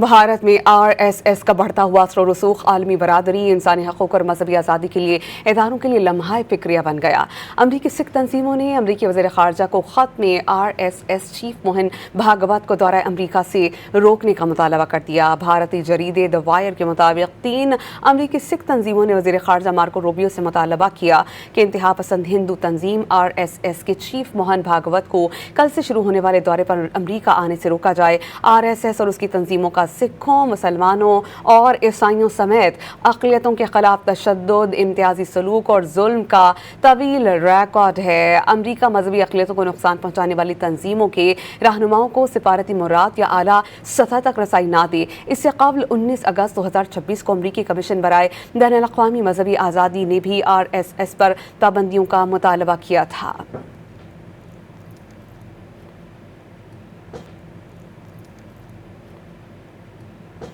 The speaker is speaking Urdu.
بھارت میں RSS کا بڑھتا ہوا اثر و رسوخ عالمی برادری، انسانی حقوق اور مذہبی آزادی کے لیے اداروں کے لیے لمحہ فکریہ بن گیا۔ امریکی سکھ تنظیموں نے امریکی وزیر خارجہ کو خط میں RSS چیف موہن بھاگوت کو دورہ امریکہ سے روکنے کا مطالبہ کر دیا۔ بھارتی جریدے دی وائر کے مطابق 3 امریکی سکھ تنظیموں نے وزیر خارجہ مارکو روبیو سے مطالبہ کیا کہ انتہا پسند ہندو تنظیم RSS کے چیف موہن بھاگوت کو کل سے شروع ہونے والے دورے پر امریکہ آنے سے روکا جائے۔ RSS اور اس کی تنظیموں کا سکھوں، مسلمانوں اور عیسائیوں سمیت اقلیتوں کے خلاف تشدد، امتیازی سلوک اور ظلم کا طویل ریکارڈ ہے۔ امریکہ مذہبی اقلیتوں کو نقصان پہنچانے والی تنظیموں کے رہنماؤں کو سفارتی مراعات یا اعلیٰ سطح تک رسائی نہ دے۔ اس سے قبل 19 اگست 2026 کو امریکی کمیشن برائے بین الاقوامی مذہبی آزادی نے بھی RSS پر پابندیوں کا مطالبہ کیا تھا۔